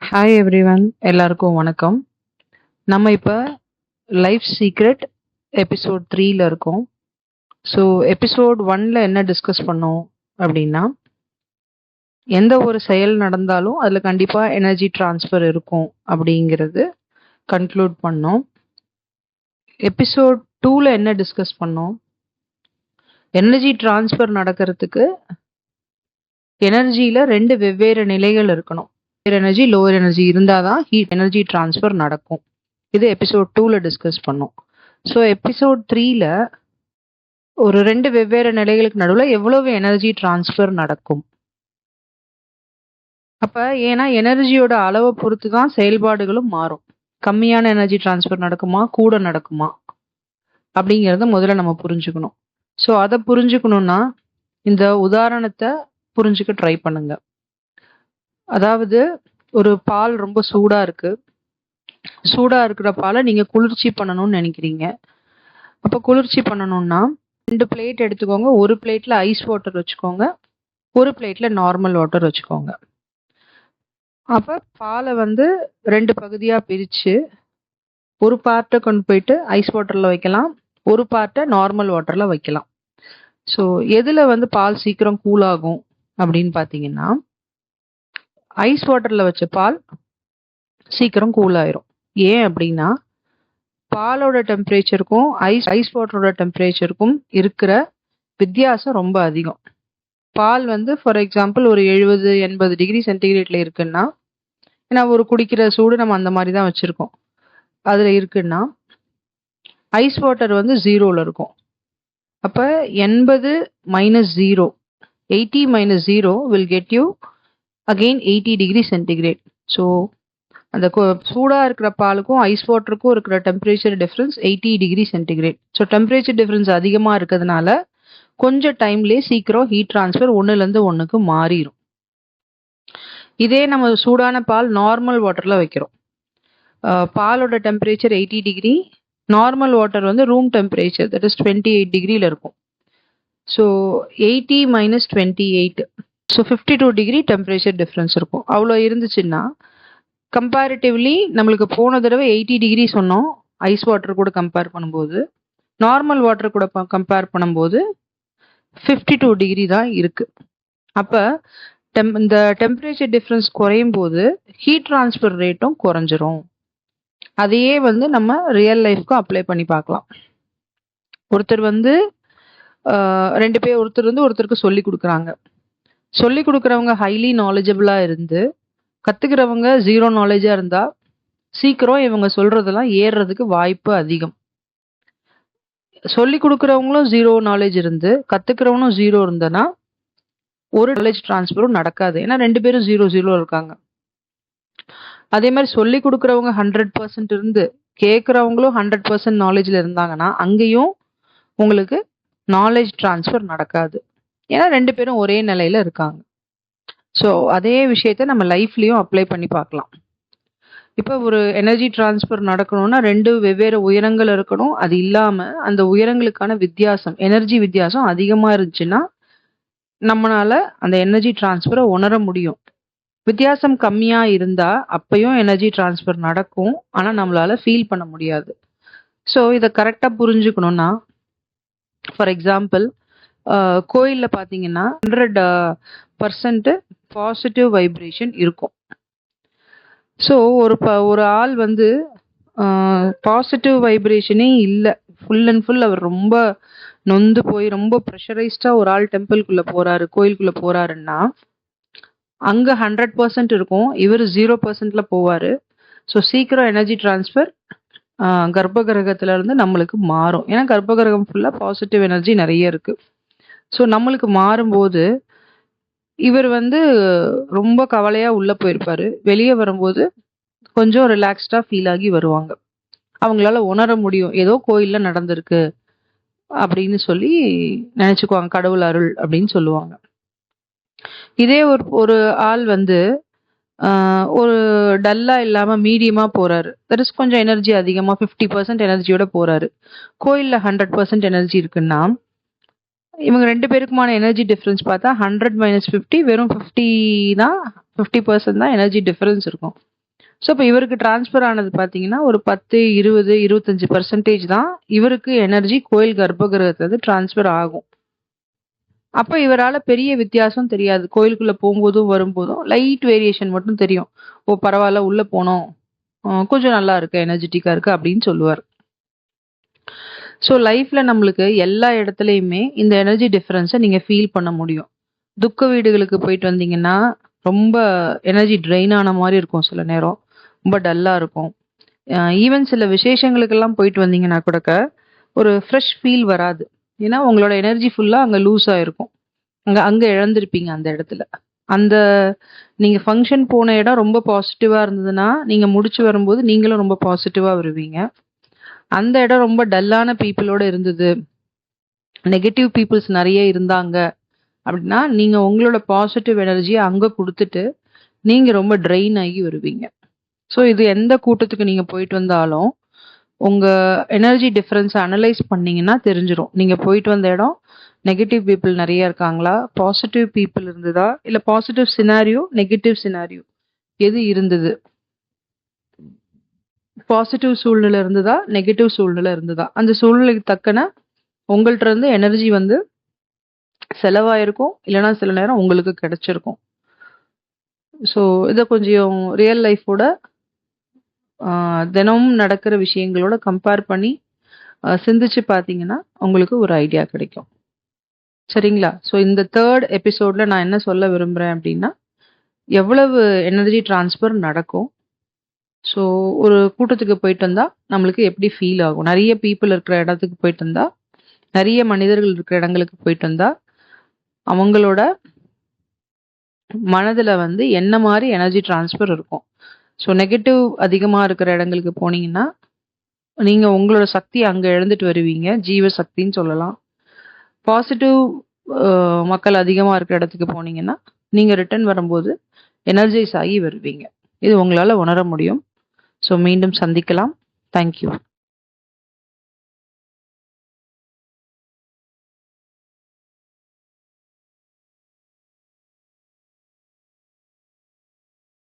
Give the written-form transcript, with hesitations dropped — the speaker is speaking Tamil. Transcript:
ஹாய் எவ்ரிவன், எல்லாருக்கும் வணக்கம். நம்ம இப்போ லைஃப் சீக்ரெட் எபிசோட் 3ல இருக்கோம். ஸோ எபிசோட் 1ல என்ன டிஸ்கஸ் பண்ணோம் அப்படின்னா, எந்த ஒரு செயல் நடந்தாலும் அதில் கண்டிப்பாக எனர்ஜி ட்ரான்ஸ்ஃபர் இருக்கும் அப்படிங்கிறது கன்க்ளூட் பண்ணோம். எபிசோட் 2ல என்ன டிஸ்கஸ் பண்ணோம், எனர்ஜி ட்ரான்ஸ்ஃபர் நடக்கிறதுக்கு எனர்ஜியில் 2 வெவ்வேறு நிலைகள் இருக்கணும். எனர்ஜி லோவர் எனர்ஜி இருந்தால் தான் ஹீட் எனர்ஜி ட்ரான்ஸ்ஃபர் நடக்கும். இது எபிசோட் 2ல டிஸ்கஸ் பண்ணோம். ஸோ எபிசோட் 3ல ஒரு 2 வெவ்வேறு நிலைகளுக்கு நடுவில் எவ்வளவு எனர்ஜி ட்ரான்ஸ்ஃபர் நடக்கும். அப்போ ஏன்னா எனர்ஜியோட அளவை பொறுத்து தான் செயல்பாடுகளும் மாறும். கம்மியான எனர்ஜி ட்ரான்ஸ்ஃபர் நடக்குமா, கூட நடக்குமா அப்படிங்கிறத முதல்ல நம்ம புரிஞ்சுக்கணும். ஸோ அதை புரிஞ்சுக்கணும்னா இந்த உதாரணத்தை புரிஞ்சுக்க ட்ரை பண்ணுங்க. அதாவது ஒரு பால் ரொம்ப சூடாக இருக்கு. சூடாக இருக்கிற பாலை நீங்கள் குளிர்ச்சி பண்ணணும்னு நினைக்கிறீங்க. அப்போ குளிர்ச்சி பண்ணணும்னா 2 பிளேட் எடுத்துக்கோங்க. ஒரு பிளேட்டில் ஐஸ் வாட்டர் வச்சுக்கோங்க, ஒரு பிளேட்டில் நார்மல் வாட்டர் வச்சுக்கோங்க. அப்போ பாலை 2 பகுதியாக பிரித்து ஒரு பார்ட்டை கொண்டு போயிட்டு ஐஸ் வாட்டரில் வைக்கலாம், ஒரு பார்ட்டை நார்மல் வாட்டரில் வைக்கலாம். ஸோ எதில் பால் சீக்கிரம் கூல் ஆகும் அப்படின்னு பார்த்தீங்கன்னா, ஐஸ் வாட்டரில் வச்ச பால் சீக்கிரம் கூல் ஆயிரும். ஏன் அப்படின்னா, பாலோட டெம்பரேச்சருக்கும் ஐஸ் வாட்டரோட டெம்பரேச்சருக்கும் இருக்கிற வித்தியாசம் ரொம்ப அதிகம். பால் ஃபார் எக்ஸாம்பிள் ஒரு 70-80 டிகிரி சென்டிகிரேட்ல இருக்குன்னா, ஏன்னா ஒரு குடிக்கிற சூடு நம்ம அந்த மாதிரி தான் வச்சுருக்கோம், அதில் இருக்குன்னா ஐஸ் வாட்டர் 0ல் இருக்கும். அப்போ 80 - 0, 80 - 0 will get you again 80 degree centigrade. So அந்த சூடாக இருக்கிற பாலுக்கும் ஐஸ் வாட்டருக்கும் இருக்கிற temperature difference 80 degree centigrade. So temperature difference அதிகமாக இருக்கிறதுனால கொஞ்சம் டைம்லேயே சீக்கிரம் ஹீட் ட்ரான்ஸ்ஃபர் ஒன்றுலேருந்து ஒன்றுக்கு மாறிடும். இதே நம்ம சூடான பால் நார்மல் வாட்டரில் வைக்கிறோம். பாலோட temperature 80 degree, normal water room temperature that is 28 டிகிரியில் இருக்கும். So 80 - 28, so 52 degree temperature difference இருக்கும். அவ்வளோ இருந்துச்சுன்னா கம்பேரிட்டிவ்லி நம்மளுக்கு போன தடவை 80 டிகிரி சொன்னோம் ஐஸ் வாட்டர் கூட கம்பேர் பண்ணும்போது, நார்மல் வாட்டர் கூட கம்பேர் பண்ணும்போது 52 டிகிரி தான் இருக்குது. அப்போ இந்த டெம்பரேச்சர் டிஃப்ரென்ஸ் குறையும் போது ஹீட் ட்ரான்ஸ்ஃபர் ரேட்டும் குறைஞ்சிரும். அதையே நம்ம ரியல் லைஃப்க்கும் அப்ளை பண்ணி பார்க்கலாம். ஒருத்தர் 2 பேர் ஒருத்தருக்கு சொல்லி கொடுக்குறாங்க. சொல்லி கொடுக்குறவங்க ஹைலி நாலேஜபிளாக இருந்து கற்றுக்கிறவங்க 0 நாலேஜாக இருந்தால் சீக்கிரம் இவங்க சொல்கிறதெல்லாம் ஏறுறதுக்கு வாய்ப்பு அதிகம். சொல்லி கொடுக்குறவங்களும் 0 நாலேஜ் இருந்து கற்றுக்கிறவனும் 0 இருந்தனா ஒரு நாலேஜ் ட்ரான்ஸ்ஃபரும் நடக்காது. ஏன்னா 2 பேரும் 0 இருக்காங்க. அதே மாதிரி சொல்லி கொடுக்குறவங்க 100% இருந்து கேட்குறவங்களும் 100% நாலேஜில் இருந்தாங்கன்னா அங்கேயும் உங்களுக்கு நாலேஜ் ட்ரான்ஸ்ஃபர் நடக்காது. ஏன்னா 2 பேரும் ஒரே நிலையில் இருக்காங்க. ஸோ அதே விஷயத்த நம்ம லைஃப்லேயும் அப்ளை பண்ணி பார்க்கலாம். இப்போ ஒரு எனர்ஜி ட்ரான்ஸ்ஃபர் நடக்கணும்னா 2 வெவ்வேறு உயரங்கள் இருக்கணும். அது இல்லாமல் அந்த உயரங்களுக்கான வித்தியாசம், எனர்ஜி வித்தியாசம் அதிகமாக இருந்துச்சுன்னா நம்மளால அந்த எனர்ஜி ட்ரான்ஸ்ஃபரை உணர முடியும். வித்தியாசம் கம்மியாக இருந்தால் அப்பயும் எனர்ஜி ட்ரான்ஸ்ஃபர் நடக்கும், ஆனால் நம்மளால ஃபீல் பண்ண முடியாது. ஸோ இதை கரெக்டாக புரிஞ்சுக்கணுன்னா, ஃபார் எக்ஸாம்பிள் கோயிலில் பார்த்தீங்கன்னா 100% பாசிட்டிவ் வைப்ரேஷன் இருக்கும். ஸோ ஒரு ஆள் பாசிட்டிவ் வைப்ரேஷனே இல்லை, ஃபுல் அண்ட் ஃபுல் அவர் ரொம்ப நொந்து போய் ரொம்ப ப்ரெஷரைஸ்டாக ஒரு ஆள் டெம்பிள்குள்ளே போகிறாரு, கோயிலுக்குள்ளே போகிறாருன்னா அங்கே 100% இருக்கும், இவர் 0%ல போவார். ஸோ சீக்கிரம் எனர்ஜி ட்ரான்ஸ்ஃபர் கர்ப்ப கிரகத்திலேருந்து நம்மளுக்கு மாறும். ஏன்னா கர்ப்ப கிரகம் ஃபுல்லாக பாசிட்டிவ் எனர்ஜி நிறைய இருக்குது. ஸோ நம்மளுக்கு மாறும்போது இவர் ரொம்ப கவலையாக உள்ளே போயிருப்பார், வெளியே வரும்போது கொஞ்சம் ரிலாக்ஸ்டாக ஃபீல் ஆகி வருவாங்க. அவங்களால உணர முடியும் ஏதோ கோயிலில் நடந்திருக்கு அப்படின்னு சொல்லி நினச்சிக்குவாங்க, கடவுள் அருள் அப்படின்னு சொல்லுவாங்க. இதே ஒரு ஆள் ஒரு டல்லாக இல்லாமல் மீடியமாக போகிறாரு, தட் இஸ் கொஞ்சம் எனர்ஜி அதிகமாக 50% எனர்ஜியோட போகிறாரு, கோயிலில் 100% எனர்ஜி இருக்குன்னா இவங்க 2 பேருக்குமான எனர்ஜி டிஃபரன்ஸ் பார்த்தா 100 - 50 வெறும் 50 தான் 50% தான் எனர்ஜி டிஃபரன்ஸ் இருக்கும். ஸோ இப்போ இவருக்கு ட்ரான்ஸ்ஃபர் ஆனது பார்த்தீங்கன்னா, ஒரு 10, 20, 25% தான் இவருக்கு எனர்ஜி கோயில் கர்ப்பகிரகத்துலருந்து ட்ரான்ஸ்ஃபர் ஆகும். அப்ப இவரால பெரிய வித்தியாசம் தெரியாது. கோயிலுக்குள்ள போம்போதும், வரும்போதும் லைட் வேரியேஷன் மட்டும் தெரியும். "ஓ! பரவால்ல உள்ள போனோம். கொஞ்சம் நல்லா இருக்கு, எனர்ஜெட்டிக்கா இருக்கு" அப்படின்னு சொல்லுவாரு. ஸோ லைஃப்ல நம்மளுக்கு எல்லா இடத்துலயுமே இந்த எனர்ஜி டிஃபரன்ஸ நீங்க ஃபீல் பண்ண முடியும். துக்க வீடுகளுக்கு போயிட்டு வந்தீங்கன்னா, ரொம்ப எனர்ஜி ட்ரெயின் ஆன மாரி இருக்கும் சில நேரம். ரொம்ப டல்லா இருக்கும். ஈவன் சில விசேஷங்களுக்கெல்லாம் போயிட்டு வந்தீங்கன்னா கூடக்க, ஒரு ஃப்ரெஷ் ஃபீல் வராது. ஏன்னா, உங்களோட எனர்ஜி ஃபுல்லா அங்க லூஸ் ஆயிருக்கும். அங்க அங்க இழந்திருப்பீங்க அந்த இடத்துல. அந்த நீங்க ஃபங்ஷன் போன இடம் ரொம்ப பாசிட்டிவா இருந்ததுன்னா, நீங்க முடிச்சு வரும்போது நீங்களும் ரொம்ப பாசிட்டிவா வருவீங்க. அந்த இடம் ரொம்ப டல்லான பீப்பிளோட இருந்தது. நெகட்டிவ் பீப்பிள்ஸ் நெறைய இருந்தாங்க அப்படின்னா, நீங்க உங்களோட பாசிட்டிவ் எனர்ஜிய அங்க குடுத்துட்டு, நீங்க ரொம்ப ட்ரெயின் ஆகி வருவீங்க. ஸோ இது எந்த கூட்டத்துக்கு நீங்க போயிட்டு வந்தாலும், உங்க எனர்ஜி டிஃபரன்ஸ அனலைஸ் பண்ணீங்கன்னா தெரிஞ்சிரும். நீங்க போயிட்டு வந்த இடம் நெகட்டிவ் பீப்பிள் நெறைய இருக்காங்களா? பாசிட்டிவ் பீப்பிள் இருந்ததா? இல்ல பாசிட்டிவ் சினாரியோ, நெகட்டிவ் சினாரியோ எது இருந்தது? பாசிட்டிவ் சூழ்நிலை இருந்ததா? நெகட்டிவ் சூழ்நிலை இருந்ததா? அந்த சூழ்நிலைக்கு தக்கன உங்கள்ட்ட இருந்து எனர்ஜி வந்து செலவாயிருக்கும். இல்லன்னா சில நேரம் உங்களுக்கு கிடைச்சிருக்கும். ஸோ இத கொஞ்சம் ரியல் லைஃபோட தினமும் நடக்கிற விஷயங்களோட கம்பேர் பண்ணி சிந்திச்சு பார்த்தீங்கன்னா, உங்களுக்கு ஒரு ஐடியா கிடைக்கும். சரிங்களா? ஸோ இந்த 3 எபிசோட்ல நான் என்ன சொல்ல விரும்புறேன் அப்டின்னா, எவ்வளவு எனர்ஜி ட்ரான்ஸ்ஃபர் நடக்கும்? ஸோ ஒரு கூட்டத்துக்கு போயிட்டு வந்தா, நம்மளுக்கு எப்படி ஃபீல் ஆகும்? நெறைய பீப்பிள் இருக்கிற இடத்துக்கு போயிட்டு வந்தா, நெறைய மனிதர்கள் இருக்கிற இடங்களுக்கு போயிட்டு வந்தா, அவங்களோட மனதுல வந்து என்ன மாரி எனர்ஜி ட்ரான்ஸ்ஃபர் இருக்கும்? ஸோ நெகட்டிவ் அதிகமா இருக்கிற இடங்களுக்கு போனீங்கன்னா, நீங்க உங்களோட சக்திய அங்க இழந்துட்டு வருவீங்க. ஜீவ சக்தின்னு சொல்லலாம். பாசிட்டிவ் மக்கள் அதிகமா இருக்கிற இடத்துக்கு போனீங்கன்னா, நீங்க ரிட்டர்ன் வரும்போது எனர்ஜைஸ் ஆகி வருவீங்க. இது உங்களால உணர முடியும். ஸோ மீண்டும் சந்திக்கலாம். Thank you.